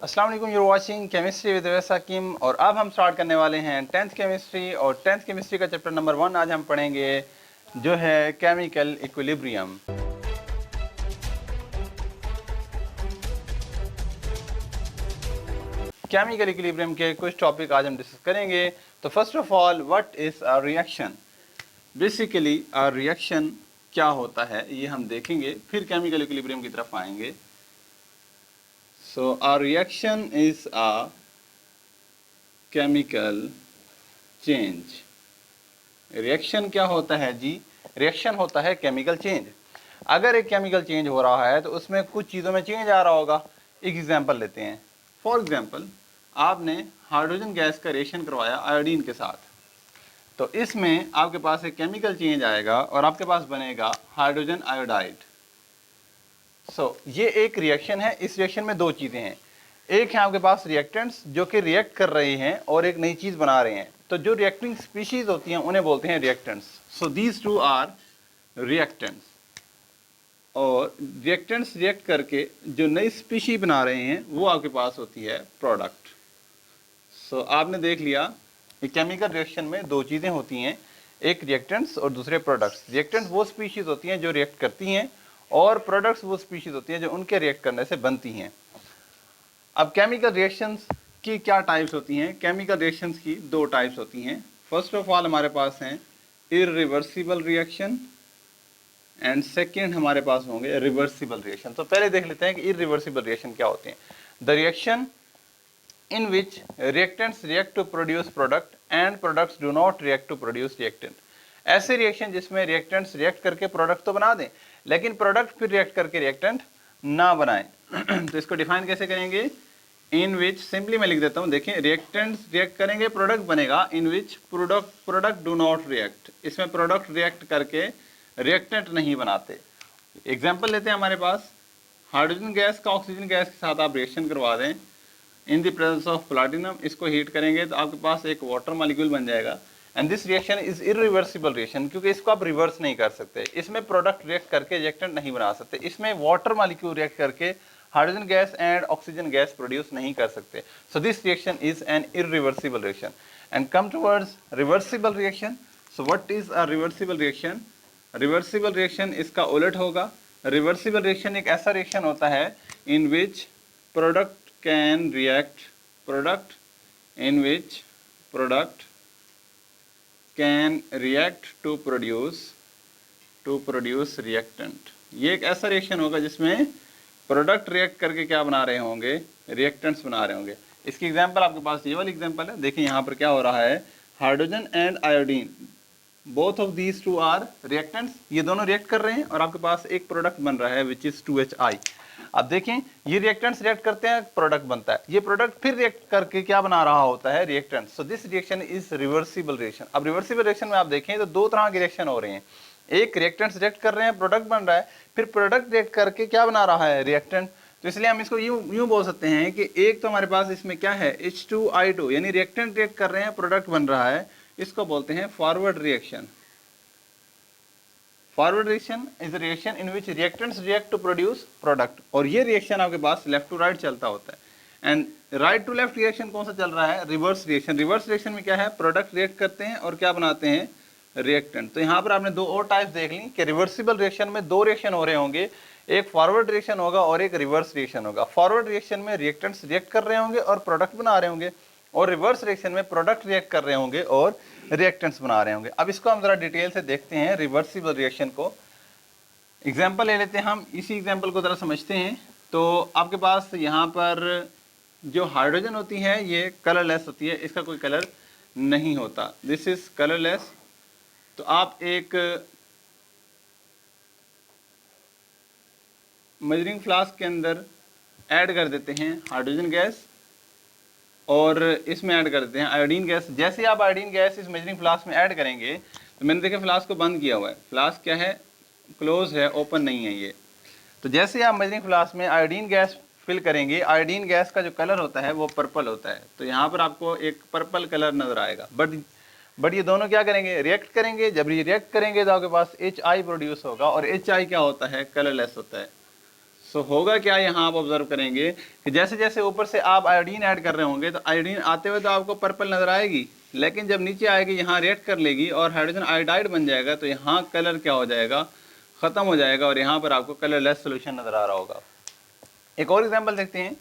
अस्सलाम वालेकुम, your watching chemistry with वैस हकीम। और अब हम स्टार्ट करने वाले हैं 10th केमिस्ट्री। और 10th केमिस्ट्री का चैप्टर नंबर 1 आज हम पढ़ेंगे, जो है केमिकल इक्विलिब्रियम। केमिकल इक्विलिब्रियम के कुछ टॉपिक आज हम डिस्कस करेंगे। तो first of all, what is a reaction? Basically a reaction क्या होता है ये हम देखेंगे, फिर केमिकल इक्विलिब्रियम की तरफ आएंगे। So a reaction is a chemical change. Reaction क्या होता है जी? रिएक्शन होता है केमिकल चेंज। अगर एक केमिकल चेंज हो रहा है तो उसमें कुछ चीज़ों में चेंज आ रहा होगा। एक एग्जांपल लेते हैं। फॉर एग्जांपल, आपने हाइड्रोजन गैस का रिएक्शन करवाया आयोडीन के साथ, तो इसमें आपके पास एक केमिकल चेंज आएगा और आपके पास बनेगा हाइड्रोजन आयोडाइड। ये एक रिएक्शन है। इस रिएक्शन में दो चीज़ें हैं। एक है आपके पास रिएक्टेंट्स जो कि रिएक्ट कर रहे हैं और एक नई चीज़ बना रहे हैं। तो जो रिएक्टिंग स्पीशीज होती हैं उन्हें बोलते हैं reactants. So these two are reactants. और रिएक्टेंट्स रिएक्ट करके जो नई स्पीशी बना रहे हैं वो आपके पास होती है प्रोडक्ट। आपने देख लिया, केमिकल रिएक्शन में दो चीज़ें होती हैं, एक रिएक्टेंट्स और दूसरे प्रोडक्ट्स। रिएक्टेंट्स वो स्पीशीज होती हैं जो रिएक्ट करती हैं, और प्रोडक्ट्स वो स्पीशीज होती हैं जो उनके रिएक्ट करने से बनती हैं। अब केमिकल रिएक्शंस की क्या टाइप्स होती हैं? केमिकल रिएक्शंस की दो टाइप्स होती हैं। फर्स्ट ऑफ ऑल हमारे पास हैं इरिवर्सिबल रिएक्शन, एंड सेकेंड हमारे पास होंगे रिवर्सिबल रिएक्शन। तो पहले देख लेते हैं कि इरिवर्सिबल रिएक्शन क्या होते हैं। The reaction in which reactants react to produce product and products do not react to produce reactant। ऐसे रिएक्शन जिसमें रिएक्टेंट्स रिएक्ट करके प्रोडक्ट तो बना दें, लेकिन प्रोडक्ट फिर रिएक्ट करके रिएक्टेंट ना बनाएं। तो इसको डिफाइन कैसे करेंगे? इन विच, सिंपली मैं लिख देता हूं, देखें, रिएक्टेंट्स रिएक्ट करेंगे, प्रोडक्ट बनेगा। In which product do not react, इसमें प्रोडक्ट रिएक्ट करके रिएक्टेंट नहीं बनाते। एग्जाम्पल लेते हैं, हमारे पास हाइड्रोजन गैस का ऑक्सीजन गैस के साथ आप रिएक्शन करवा दें in the presence of platinum. इसको हीट करेंगे तो आपके पास एक वाटर मॉलिक्यूल बन जाएगा। And this reaction is irreversible reaction, क्योंकि इसको आप रिवर्स नहीं कर सकते। इसमें प्रोडक्ट रिएक्ट करके रिएक्टेंट नहीं बना सकते। इसमें वाटर मॉलिक्यूल रिएक्ट करके hydrogen gas and oxygen gas produce नहीं कर सकते। So this reaction is an irreversible reaction. And come towards reversible reaction. So what is a reversible reaction? Reversible reaction इसका उलट होगा। रिवर्सिबल रिएक्शन एक ऐसा reaction होता है in which product can react product in which product can react to produce reactant। ये एक ऐसा रिएक्शन होगा जिसमें प्रोडक्ट रिएक्ट करके क्या बना रहे होंगे? रिएक्टेंट्स बना रहे होंगे। इसकी एग्जांपल आपके पास ये वाली एग्जांपल है। देखिए यहाँ पर क्या हो रहा है, hydrogen and iodine, both of these two are reactants. ये दोनों रिएक्ट कर रहे हैं और आपके पास एक प्रोडक्ट बन रहा है विच इज 2HI। अब देखें, ये रिएक्टेंट्स रिएक्ट करते हैं, प्रोडक्ट बनता है। ये प्रोडक्ट फिर रिएक्ट करके क्या बना रहा होता है? Reactants. So this reaction is reversible reaction. अब रिवर्सिबल रिएक्शन में आप देखें तो दो तरह के रिएक्शन हो रहे हैं। एक, रिएक्टेंट्स रिएक्ट कर रहे हैं, प्रोडक्ट बन रहा है, फिर प्रोडक्ट रिएक्ट करके क्या बना रहा है? रिएक्टेंट। तो इसलिए हम इसको यूं बोल सकते हैं कि एक तो हमारे पास इसमें क्या है, H2I2, यानी रिएक्टेंट रिएक्ट कर रहे हैं, प्रोडक्ट बन रहा है। इसको बोलते हैं forward reaction. Forward reaction is a reaction in which reactants react to produce product. और ये रिएक्शन आपके पास लेफ्ट टू राइट चलता होता है। And right to left reaction कौन सा चल रहा है? Reverse reaction. रिवर्स रिएक्शन में क्या है? प्रोडक्ट रिएक्ट करते हैं और क्या बनाते हैं? रिएक्टेंट। तो यहाँ पर आपने दो और टाइप्स देख ली कि रिवर्सिबल रिएक्शन में दो रिएक्शन हो रहे होंगे, एक फॉरवर्ड रिएक्शन होगा और एक रिवर्स रिएक्शन होगा। फॉरवर्ड रिएक्शन में रिएक्टेंट्स रिएक्ट कर रहे होंगे और प्रोडक्ट बना रहे होंगे, और रिवर्स रिएक्शन में प्रोडक्ट रिएक्ट कर रहे होंगे और रिएक्टेंट्स बना रहे होंगे। अब इसको हम जरा डिटेल से देखते हैं, रिवर्सिबल रिएक्शन को। एग्जाम्पल ले लेते हैं हम, इसी एग्जाम्पल को जरा समझते हैं। तो आपके पास यहाँ पर जो हाइड्रोजन होती है ये कलरलेस होती है, इसका कोई कलर नहीं होता, दिस इज कलरलेस। तो आप एक मेजरिंग फ्लास्क के अंदर ऐड कर देते हैं हाइड्रोजन गैस, और इसमें ऐड कर देते हैं आयोडीन गैस। जैसे आप आयोडीन गैस इस मेजरिंग फ्लास्क में ऐड करेंगे तो मैंने देखा फ्लास्क को बंद किया हुआ है, फ्लास्क क्या है? क्लोज है, ओपन नहीं है ये। तो जैसे आप मेजरिंग फ्लास्क में आयोडीन गैस फिल करेंगे, आयोडीन गैस का जो कलर होता है वो पर्पल होता है। तो यहाँ पर आपको एक पर्पल कलर नजर आएगा। बट ये दोनों क्या करेंगे? रिएक्ट करेंगे। जब ये रिएक्ट करेंगे तो आपके पास HI प्रोड्यूस होगा, और HI क्या होता है? कलरलेस होता है। सो होगा क्या, यहाँ आप ऑब्जर्व करेंगे कि जैसे जैसे ऊपर से आप आयोडीन ऐड कर रहे होंगे तो आयोडीन आते हुए तो आपको पर्पल नजर आएगी, लेकिन जब नीचे आएगी यहाँ रिएक्ट कर लेगी और हाइड्रोजन आयोडाइड बन जाएगा तो यहाँ कलर क्या हो जाएगा, ख़त्म हो जाएगा और यहाँ पर आपको कलरलेस सोल्यूशन नज़र आ रहा होगा। एक और एग्जाम्पल देखते हैं।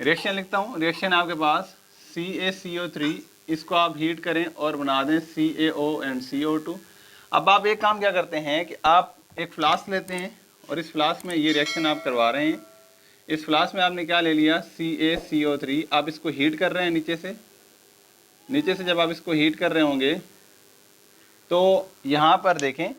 रिएक्शन लिखता हूँ, रिएक्शन आपके पास CaCO3, इसको आप हीट करें और बना दें CaO एंड CO2। अब आप एक काम क्या करते हैं कि आप एक फ्लास्क लेते हैं और इस फ्लास्क में ये रिएक्शन आप करवा रहे हैं। इस फ्लास्क में आपने क्या ले लिया, CaCO3, आप इसको हीट कर रहे हैं नीचे से जब आप इसको हीट कर रहे होंगे तो यहाँ पर देखें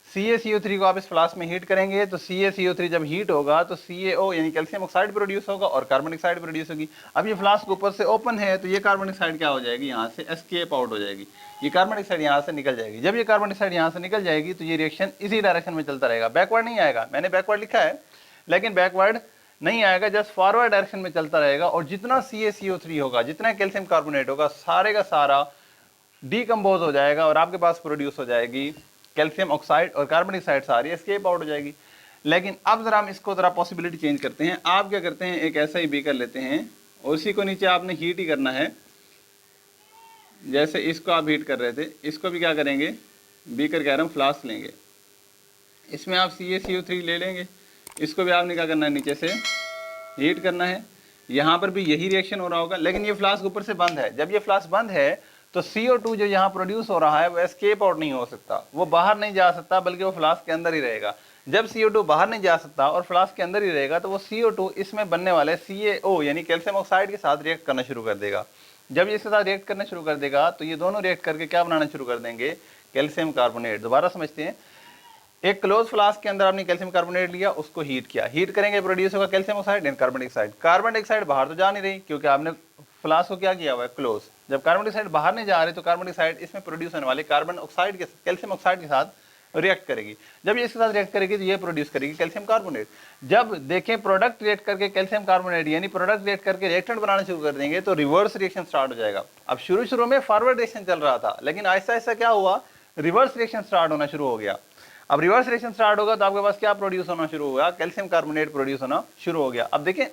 CaCO3 को आप इस फ्लास्क में हीट करेंगे तो CaCO3 जब हीट होगा तो CaO यानी कैल्शियम ऑक्साइड प्रोड्यूस होगा और कार्बन डाइऑक्साइड प्रोड्यूस होगी। अब ये फ्लास्क ऊपर से ओपन है तो ये कार्बन डाइऑक्साइड क्या हो जाएगी, यहाँ से एस्केप आउट हो जाएगी, ये कार्बन डाइऑक्साइड यहाँ से निकल जाएगी। जब ये कार्बन डाइऑक्साइड यहाँ से निकल जाएगी तो ये रिएक्शन इसी डायरेक्शन में चलता रहेगा, बैकवर्ड नहीं आएगा। मैंने बैकवर्ड लिखा है लेकिन बैकवर्ड नहीं आएगा, जस्ट फॉरवर्ड डायरेक्शन में चलता रहेगा और जितना CaCO3 होगा, जितना कैल्शियम कार्बोनेट होगा, सारे का सारा डीकम्पोज हो जाएगा और आपके पास प्रोड्यूस हो जाएगी कैल्शियम ऑक्साइड और कार्बन डाइऑक्साइड सारी एस्केप आउट हो जाएगी। लेकिन अब जरा हम इसको जरा पॉसिबिलिटी चेंज करते हैं। आप क्या करते हैं, एक ऐसा ही बीकर लेते हैं और उसी को नीचे आपने हीट ही करना है। जैसे इसको आप हीट कर रहे थे, इसको भी क्या करेंगे, बीकर कह रहा हूँ फ्लास्क लेंगे, इसमें आप CaCO3 ले लेंगे, इसको भी आपने क्या करना है, नीचे से हीट करना है। यहाँ पर भी यही रिएक्शन हो रहा होगा, लेकिन ये फ्लास्क ऊपर से बंद है। जब ये फ्लास्क बंद है तो CO2 जो यहाँ प्रोड्यूस हो रहा है वो एस्केप आउट नहीं हो सकता, वो बाहर नहीं जा सकता, बल्कि वो फ्लास्क के अंदर ही रहेगा। जब CO2 बाहर नहीं जा सकता और फ्लास्क के अंदर ही रहेगा तो वो CO2 इसमें बनने वाले CaO यानी कैल्शियम ऑक्साइड के साथ रिएक्ट करना शुरू कर देगा। जब ये इसके साथ रिएक्ट करना शुरू कर देगा तो ये दोनों रिएक्ट करके क्या बनाना शुरू कर देंगे, कैल्शियम कार्बोनेट। दोबारा समझते हैं, एक क्लोज फ्लास्क के अंदर आपने कैल्शियम कार्बोनेट लिया, उसको हीट किया, हीट करेंगे प्रोड्यूस होगा calcium oxide and carbon dioxide. Carbon dioxide बाहर तो जा नहीं रही क्योंकि आपने फ्लास्क को क्या किया हुआ है, क्लोज। जब कार्बन डाइऑक्साइड बाहर नहीं जा रही तो कार्बन डाइऑक्साइड इसमें प्रोड्यूस होने वाले कार्बन ऑक्साइड के कैल्शियम ऑक्साइड के साथ रिएक्ट करेगी। जब ये इसके साथ रिएक्ट करेगी तो ये प्रोड्यूस करेगी कैल्शियम कार्बोनेट। जब देखें प्रोडक्ट रिएक्ट करके कैल्शियम कार्बोनेट यानी प्रोडक्ट रिएक्ट करके रिएक्टेंट बनाना शुरू कर देंगे तो रिवर्स रिएक्शन स्टार्ट हो जाएगा। अब शुरू में फॉरवर्ड रिएक्शन चल रहा था, लेकिन आहिस्ता आहिस्ता क्या हुआ, रिवर्स रिएक्शन स्टार्ट होना शुरू हो गया। अब रिवर्स रिएक्शन स्टार्ट होगा तो आपके पास क्या प्रोड्यूस होना शुरू होगा, कैल्शियम कार्बोनेट प्रोड्यूस होना शुरू हो गया। अब देखें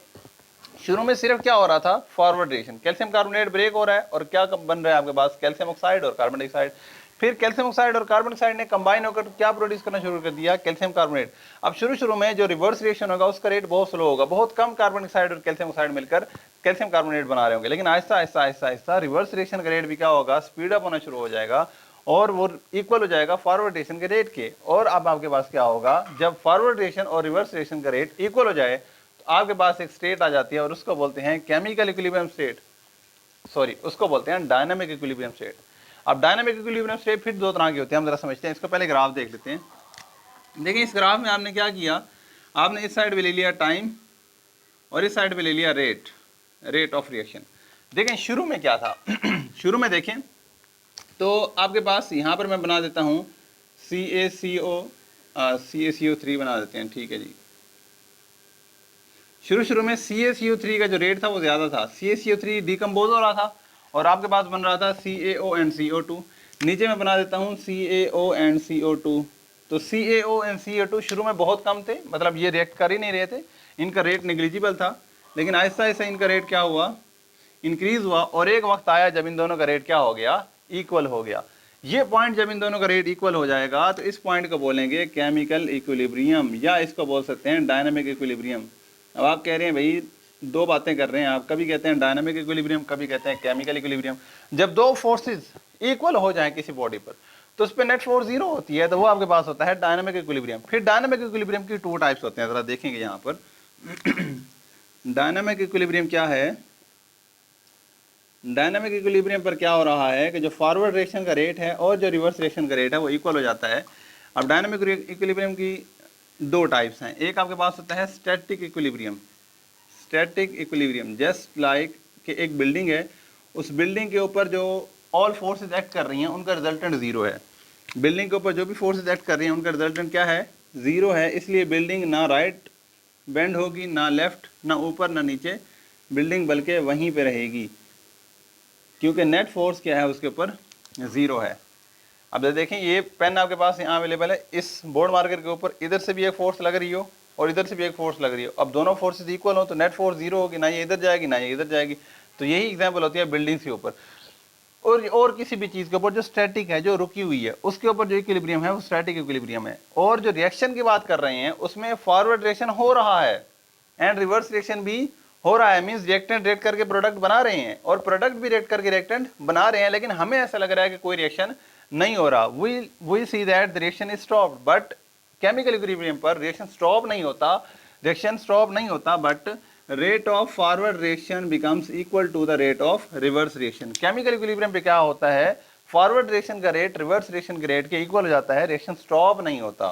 शुरू में सिर्फ क्या हो रहा था, forward reaction, calcium carbonate break हो रहा है और क्या बन रहा है आपके पास, कैल्शियम ऑक्साइड और कार्बन डाइऑक्साइड। फिर कैल्शियम ऑक्साइड और कार्बन डाइऑक्साइड ने कंबाइन होकर क्या प्रोड्यूस करना शुरू कर दिया, कैल्शियम कार्बोनेट। अब शुरू में जो रिवर्स रिएक्शन होगा उसका रेट बहुत स्लो होगा, बहुत कम कार्बन डाइऑक्साइड और कैल्शियम ऑक्साइड मिलकर कैल्शियम कार्बोनेट बना रहे होंगे। लेकिन आहिस्ता आहिस्ता रिवर्स रिएक्शन का रेट भी क्या होगा, स्पीड अप होना शुरू हो जाएगा और वो इक्वल हो जाएगा फॉरवर्ड रिएक्शन के रेट के। और अब आपके पास क्या होगा, जब फॉरवर्ड रिएक्शन और रिवर्स रिएक्शन का रेट इक्वल हो जाए तो आपके पास एक स्टेट आ जाती है और उसको बोलते हैं केमिकल इक्विलिब्रियम स्टेट, सॉरी उसको बोलते हैं डायनामिक इक्विलिब्रियम स्टेट। अब डायनामिक इक्विलिब्रियम स्टेट फिर दो तरह के होते हैं, हम जरा समझते हैं। इसको पहले ग्राफ देख लेते हैं। देखिए इस ग्राफ में आपने क्या किया, आपने इस साइड पे ले लिया टाइम और इस साइड पे ले लिया रेट ऑफ रिएक्शन। देखें शुरू में क्या था शुरू में देखें तो आपके पास यहाँ पर मैं बना देता हूँ CaCO3 बना देते हैं, ठीक है जी। शुरू में CaCO3 का जो रेट था वो ज़्यादा था, CaCO3 डिकम्पोज हो रहा था और आपके पास बन रहा था CaO एंड CO2। नीचे मैं बना देता हूँ CaO एंड CO2। तो CaO एंड CO2 शुरू में बहुत कम थे, मतलब ये रिएक्ट कर ही नहीं रहे थे, इनका रेट निग्लिजिबल था। लेकिन आहिस्ता आहिस्ता इनका रेट क्या हुआ, इंक्रीज हुआ और एक वक्त आया जब इन दोनों का रेट क्या हो गया, इक्वल हो गया। ये पॉइंट जब इन दोनों का रेट इक्वल हो जाएगा तो इस पॉइंट को बोलेंगे केमिकल इक्विलिब्रियम या इसको बोल सकते हैं डायनामिक इक्विलिब्रियम। अब आप कह रहे हैं भाई दो बातें कर रहे हैं आप, कभी कहते हैं डायनामिक इक्विलिब्रियम, कभी कहते हैं केमिकल इक्विलिब्रियम। जब दो फोर्सेस इक्वल हो जाएं किसी बॉडी पर तो उस पर नेट फोर्स 0 होती है, तो वो आपके पास होता है डायनामिक इक्विलिब्रियम। फिर डायनामिक इक्विलिब्रियम की 2 टाइप्स होते हैं, जरा देखेंगे यहाँ पर। डायनामिक इक्विलिब्रियम क्या है, डायनामिक इक्विलिब्रियम पर क्या हो रहा है कि जो फॉरवर्ड रिएक्शन का रेट है और जो रिवर्स रिएक्शन का रेट है वो इक्वल हो जाता है। अब डायनामिक इक्विलिब्रियम की 2 टाइप्स हैं। एक आपके पास होता है static equilibrium. Static equilibrium just like कि एक बिल्डिंग है, उस बिल्डिंग के ऊपर जो ऑल फोर्सेज एक्ट कर रही हैं उनका रिजल्टेंट 0 है। बिल्डिंग के ऊपर जो भी फोर्सेज एक्ट कर रही हैं उनका रिजल्टेंट क्या है, 0 है। इसलिए बिल्डिंग ना राइट बेंड होगी, ना लेफ्ट, ना ऊपर ना नीचे, बिल्डिंग बल्कि वहीं पे रहेगी क्योंकि नेट फोर्स क्या है उसके ऊपर 0 है। अब देखें ये पेन आपके पास यहाँ अवेलेबल है, इस बोर्ड मार्कर के ऊपर इधर से भी एक फोर्स लग रही हो और इधर से भी एक फोर्स लग रही है, अब दोनों फोर्सेस इक्वल हो तो नेट फोर्स जीरो होगी, ना ये इधर जाएगी ना ये इधर जाएगी। तो यही एग्जांपल होती है बिल्डिंग्स के ऊपर और किसी भी चीज के ऊपर जो स्टैटिक है, जो रुकी हुई है, उसके ऊपर जो इक्विलिब्रियम है वो स्टैटिक इक्विलिब्रियम है। और जो रिएक्शन की बात कर रहे हैं उसमें फॉरवर्ड रिएक्शन हो रहा है एंड रिवर्स रिएक्शन भी हो रहा है, मींस रिएक्टेंट रिएक्ट करके प्रोडक्ट बना रहे हैं और प्रोडक्ट भी रिएक्ट करके रिएक्टेंट बना रहे हैं, लेकिन हमें ऐसा लग रहा है कि कोई रिएक्शन नहीं हो रहा। We see that the reaction is stopped, but chemical equilibrium पर रिएक्शन स्टॉप नहीं होता, but rate of forward reaction becomes equal to the rate of reverse reaction. Chemical equilibrium पे क्या होता है, फॉरवर्ड रिएक्शन का रेट रिवर्स रिएक्शन के rate के इक्वल हो जाता है, रिएक्शन स्टॉप नहीं होता।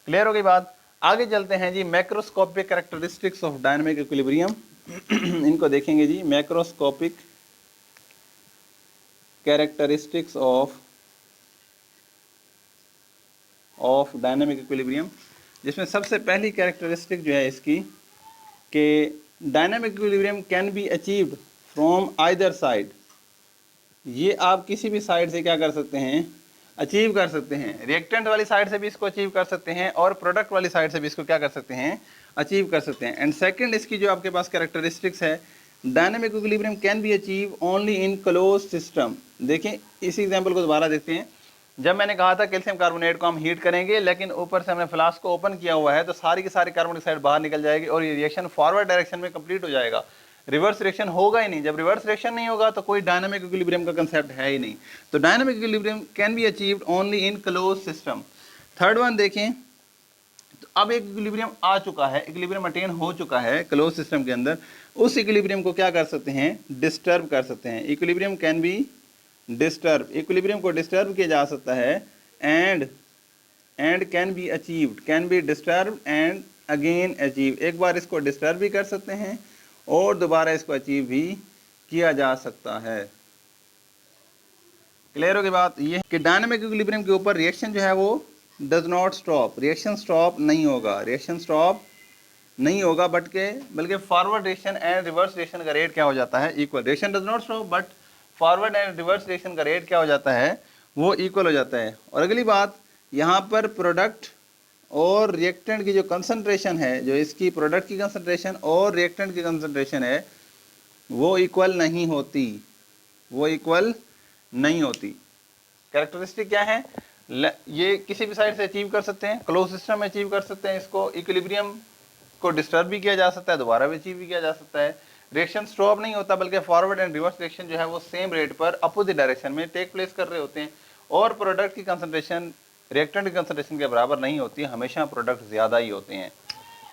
क्लियर हो गई बात? आगे चलते हैं जी, macroscopic characteristics of dynamic equilibrium. इनको देखेंगे जी, macroscopic characteristics of dynamic equilibrium, जिसमें सबसे पहली कैरेक्टरिस्टिक जो है इसकी कि dynamic equilibrium can be achieved from either side. ये आप किसी भी साइड से क्या कर सकते हैं, अचीव कर सकते हैं। रिएक्टेंट वाली साइड से भी इसको अचीव कर सकते हैं और प्रोडक्ट वाली साइड से भी इसको क्या कर सकते हैं, अचीव कर सकते हैं। एंड सेकंड इसकी जो आपके पास कैरेक्टरिस्टिक्स है, dynamic equilibrium can be achieve only in close system. देखिए इस एग्जांपल को दोबारा देखते हैं। जब मैंने कहा था कैल्शियम कार्बोनेट को हम हीट करेंगे, लेकिन ऊपर से हमने फ्लास्क को ओपन किया हुआ है, तो सारी की सारी कार्बन डाइऑक्साइड बाहर निकल जाएगी और ये रिएक्शन फॉरवर्ड डायरेक्शन में कंप्लीट हो जाएगा, रिवर्स रिएक्शन होगा ही नहीं। जब रिवर्स रिएक्शन नहीं होगा तो कोई डायनामिक इक्विलिब्रियम का कंसेप्ट है ही नहीं। तो dynamic equilibrium can be achieved only in close system. Third one देखें, तो अब एक इक्विलिब्रियम आ चुका है, इक्विलिब्रियम अटेन हो चुका है क्लोज सिस्टम के अंदर, उस इक्विलिब्रियम को क्या कर सकते हैं, डिस्टर्ब कर सकते हैं। Equilibrium can be disturb, equilibrium को डिस्टर्ब किया जा सकता है and can be achieved, can be disturb and again achieve. एक बार इसको डिस्टर्ब भी कर सकते हैं और दोबारा इसको अचीव भी किया जा सकता है। क्लियर होगी बात? ये कि डायनामिक इक्विलिब्रियम के ऊपर रिएक्शन जो है वो does not stop, reaction stop नहीं होगा, रिएक्शन स्टॉप नहीं होगा, बल्कि forward reaction and reverse reaction का रेट क्या हो जाता है, equal. Reaction does not stop but forward and reverse reaction का रेट क्या हो जाता है, वो इक्वल हो जाता है। और अगली बात, यहाँ पर प्रोडक्ट और रिएक्टेंट की जो कंसंट्रेशन है, जो इसकी प्रोडक्ट की कंसंट्रेशन और रिएक्टेंट की कंसंट्रेशन है, वो इक्वल नहीं होती, वो इक्वल नहीं होती। कैरेक्टरिस्टिक क्या है, ये किसी भी साइड से अचीव कर सकते हैं, क्लोज सिस्टम में अचीव कर सकते हैं इसको, इक्विलिब्रियम को डिस्टर्ब भी किया जा सकता है, दोबारा भी अचीव भी किया जा सकता है। रिएक्शन स्टॉप नहीं होता, बल्कि फॉरवर्ड एंड रिवर्स रिएक्शन जो है वो सेम रेट पर अपोजिट डायरेक्शन में टेक प्लेस कर रहे होते हैं। और प्रोडक्ट की कंसंट्रेशन रिएक्टेंट की कंसंट्रेशन के बराबर नहीं होती, हमेशा प्रोडक्ट ज़्यादा ही होते हैं।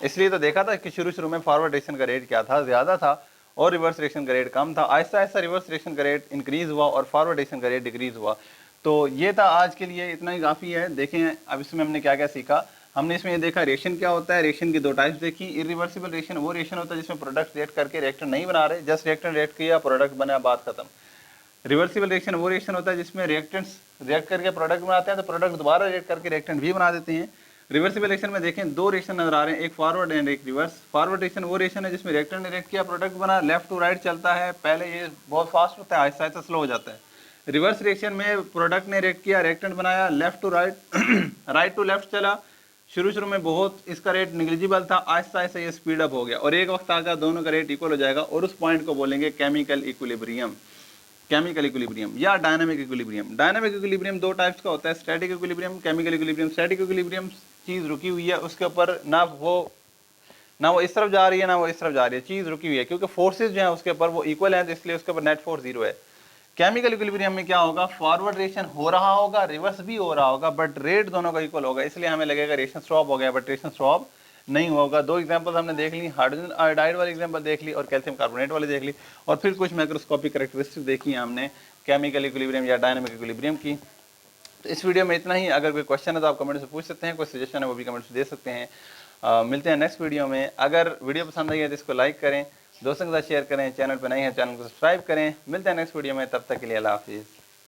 इसलिए तो देखा था कि शुरू में फॉरवर्ड रिएक्शन का रेट क्या था, ज़्यादा था, और रिवर्स रिएक्शन का रेट कम था। आहिस्ता आहिस्ता रिवर्स रिएक्शन का रेट इंक्रीज़ हुआ और फॉरवर्ड रिएक्शन का रेट डिक्रीज़ हुआ। तो ये था आज के लिए, इतना ही काफ़ी है। देखें अब इसमें हमने क्या क्या सीखा। हमने इसमें ये देखा रिएक्शन क्या होता है, रिएक्शन की दो टाइप्स देखी। इरिवर्सिबल रिएक्शन वो रिएक्शन होता है जिसमें प्रोडक्ट रिएक्ट करके रिएक्टर नहीं बना रहे, जस्ट रिएक्टेंट रिएक्ट किया, प्रोडक्ट बना, बात खत्म। रिवर्सिबल रिएक्शन वो रिएक्शन होता है जिसमें रिएक्टेंट्स रिएक्ट करके प्रोडक्ट बनाते हैं, तो प्रोडक्ट दोबारा रिएक्ट करके रिएक्टेंट भी बना देते हैं। रिवर्सिबल रिएक्शन में देखें दो रिएक्शन नजर आ रहे हैं, एक फॉरवर्ड एंड एक रिवर्स। फॉरवर्ड रिएक्शन वो रिएक्शन है जिसमें रिएक्टेंट ने रिएक्ट किया, प्रोडक्ट बना, लेफ्ट टू राइट चलता है, पहले ये बहुत फास्ट होता है, आहिस्ता आहिस्ता स्लो हो जाता है। रिवर्स रिएक्शन में प्रोडक्ट ने रिएक्ट किया, रिएक्टेंट बनाया, left to right, right to left चला। शुरू में बहुत इसका रेट निग्लिजिबल था, आहिस्ता आहिस्ता ये स्पीड अप हो गया और एक वक्त आकर दोनों का रेट इक्वल हो जाएगा और उस पॉइंट को बोलेंगे केमिकल इक्विलिब्रियम, केमिकल इक्विलिब्रियम या डायनामिक इक्विलिब्रियम। डायनामिक इक्विलिब्रियम दो टाइप्स का होता है, static equilibrium, chemical equilibrium. Static equilibrium चीज़ रुकी हुई है, उसके ऊपर ना वो इस तरफ जा रही है ना वो इस तरफ जा रही है, चीज़ रुकी हुई है, क्योंकि फोर्सेज जो है उसके ऊपर वो इक्वल है, तो इसलिए उसके ऊपर नेट फोर्स जीरो है। केमिकल इक्विलिब्रियम में क्या होगा, फॉरवर्ड रिएक्शन हो रहा होगा, रिवर्स भी हो रहा होगा, बट रेट दोनों का इक्वल होगा, इसलिए हमें लगेगा रिएक्शन स्टॉप हो गया, बट रिएक्शन स्टॉप नहीं होगा। दो एग्जांपल हमने देख ली, हाइड्रोजन आयोडाइड वाली एग्जांपल देख ली और कैल्शियम कार्बोनेट वाली देख ली, और फिर कुछ माइक्रोस्कोपिक कैरेक्टरिस्टिक्स देखी हमने केमिकल इक्विलिब्रियम या डायनामिक इक्विलिब्रियम की। तो इस वीडियो में इतना ही। अगर कोई क्वेश्चन है तो आप कमेंट से पूछ सकते हैं, कोई सजेशन है वो भी कमेंट से दे सकते हैं। मिलते हैं नेक्स्ट वीडियो में। अगर वीडियो पसंद आई है तो इसको लाइक करें, दोस्तों के साथ शेयर करें, चैनल पर नए हैं चैनल को सब्सक्राइब करें। मिलते हैं नेक्स्ट वीडियो में, तब तक के लिए अल्लाह हाफिज़।